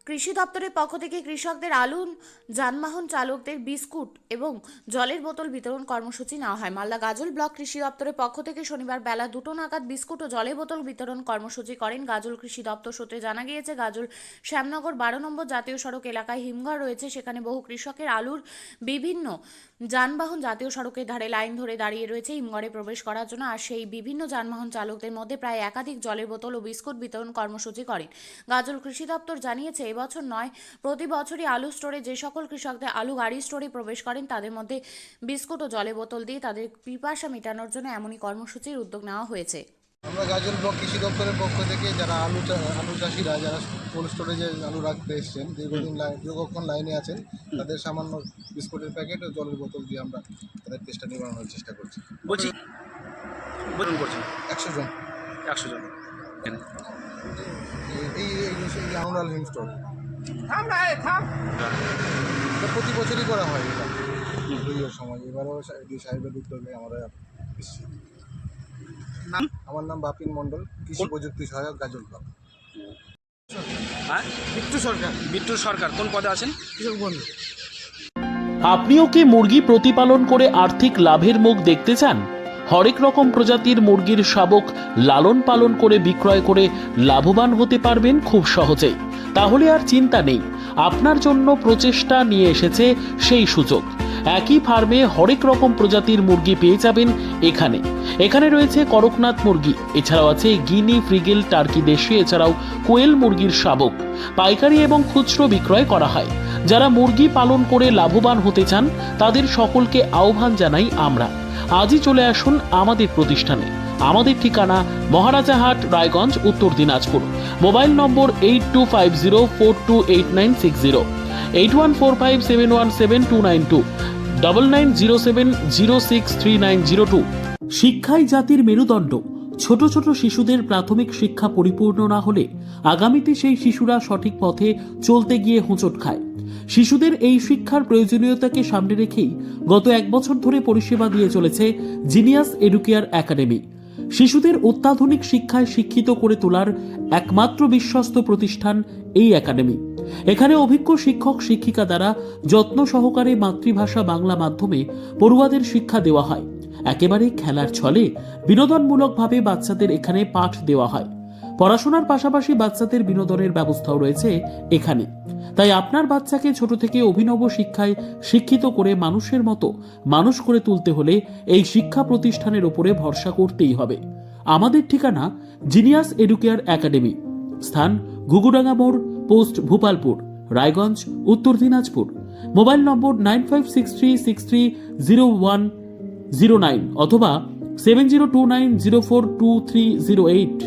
কৃষি দপ্তরের পক্ষ থেকে কৃষকদের আলু যানবাহন চালকদের বিস্কুট এবং জলের বোতল বিতরণ কর্মসূচি নেওয়া হয়। মালদা গাজল ব্লক কৃষি দপ্তরের পক্ষ থেকে শনিবার বেলা 2টো নাগাদ বিস্কুট ও জলের বোতল বিতরণ কর্মসূচি করেন। গাজল কৃষি দপ্তর সূত্রে জানা গিয়েছে, গাজল শ্যামনগর 12 নম্বর জাতীয় সড়ক এলাকায় হিমঘর রয়েছে। সেখানে বহু কৃষকের আলুর বিভিন্ন যানবাহন জাতীয় সড়কের ধারে লাইন ধরে দাঁড়িয়ে রয়েছে হিমঘরে প্রবেশ করার জন্য। আর সেই বিভিন্ন যানবাহন চালকদের মধ্যে প্রায় একাধিক জলের বোতল ও বিস্কুট বিতরণ কর্মসূচি করেন। গাজল কৃষি দপ্তর জানিয়েছে, এবছর নয়, প্রতি বছরই আলু স্টোরে যে সকল কৃষকদের আলু গাড়ি স্টোরে প্রবেশ করেন তাদের মধ্যে বিস্কুট ও জলের বোতল দিয়ে তাদের পিপাসা মেটানোর জন্য এমনই কর্মসূচির উদ্যোগ নেওয়া হয়েছে। আমরা গাজল ব্লক কৃষি দপ্তরের পক্ষ থেকে যারা আলু চাষিরা যারা কোল্ড স্টোরেজে আলু রাখতে এসছেন, দীর্ঘক্ষণ লাইনে আছেন, তাদের সামান্য বিস্কুটের প্যাকেট ও জলের বোতল দিয়ে আমরা তাদের চেষ্টা নিবারণের চেষ্টা করছি। বলছি 100 জন। 100 জন এই আনুরাল হিম স্টোর প্রতি বছরই করা হয় এটা পুজোর সময়। এবারও সাহেবের উদ্যোগে আমরা এসেছি। আমার নাম বাপিন মণ্ডল, কৃষি প্রযুক্তি সহায়ক, গাজল ব্লক। বিট্টু সরকার কোন পদে আছেন? কৃষক বন্ধু। আপনিও কি মুরগি প্রতিপালন করে আর্থিক লাভের মুখ দেখতে চান? হরেক রকম প্রজাতির মুরগির শাবক লালন পালন করে বিক্রয় করে লাভবান হতে পারবেন খুব সহজেই। তাহলে আর চিন্তা নেই, আপনার জন্য প্রচেষ্টা নিয়ে এসেছে সেই সুযোগ। একই ফার্মে হরেক রকম প্রজাতির মুরগি পেয়ে যাবেন এখানে রয়েছে করকনাথ মুরগি, এছাড়াও আছে গিনি, ফ্রিগেল, টার্কি দেশি, এছাড়াও কোয়েল মুরগির শাবক। পাইকারি এবং খুচরো বিক্রয় করা হয়। যারা মুরগি পালন করে লাভবান হতে চান তাদের সকলকে আহ্বান জানাই আমরা। আজই চলে আসুন আমাদের প্রতিষ্ঠানে। আমাদের ঠিকানা মহারাজাহাট, রায়গঞ্জ, উত্তর দিনাজপুর। মোবাইল নম্বর 8250428960, 8145717292, 9907063902। শিক্ষাই জাতির মেরুদণ্ড। ছোট ছোট শিশুদের প্রাথমিক শিক্ষা পরিপূর্ণ না হলে আগামীতে সেই শিশুরা সঠিক পথে চলতে গিয়ে হোঁচট খায়। শিশুদের এই শিক্ষার প্রয়োজনীয়তাকে সামনে রেখেই গত 1 বছর ধরে পরিষেবা দিয়ে চলেছে জিনিয়াস এডুকেয়ার একাডেমি। শিশুদের অত্যাধুনিক শিক্ষায় শিক্ষিত করে তোলার একমাত্র বিশ্বস্ত প্রতিষ্ঠান এই একাডেমি। এখানে অভিজ্ঞ শিক্ষক শিক্ষিকা দ্বারা যত্ন সহকারে মাতৃভাষা বাংলা মাধ্যমে পড়ুয়াদের শিক্ষা দেওয়া হয়। একেবারে খেলার ছলে বিনোদনমূলকভাবে বাচ্চাদের এখানে পাঠ দেওয়া হয়। পড়াশোনার পাশাপাশি বাচ্চাদের বিনোদনের ব্যবস্থাও রয়েছে এখানে। তাই আপনার বাচ্চাকে ছোট থেকে অভিনব শিক্ষায় শিক্ষিত করে মানুষের মতো মানুষ করে তুলতে হলে এই শিক্ষা প্রতিষ্ঠানের উপরে ভরসা করতেই হবে। আমাদের ঠিকানা জিনিয়াস এডুকেয়ার একাডেমি, স্থান ঘুঘুডাঙ্গা মোড়, পোস্ট ভূপালপুর, রায়গঞ্জ, উত্তর দিনাজপুর। মোবাইল নম্বর 9563630109 অথবা 7029042308।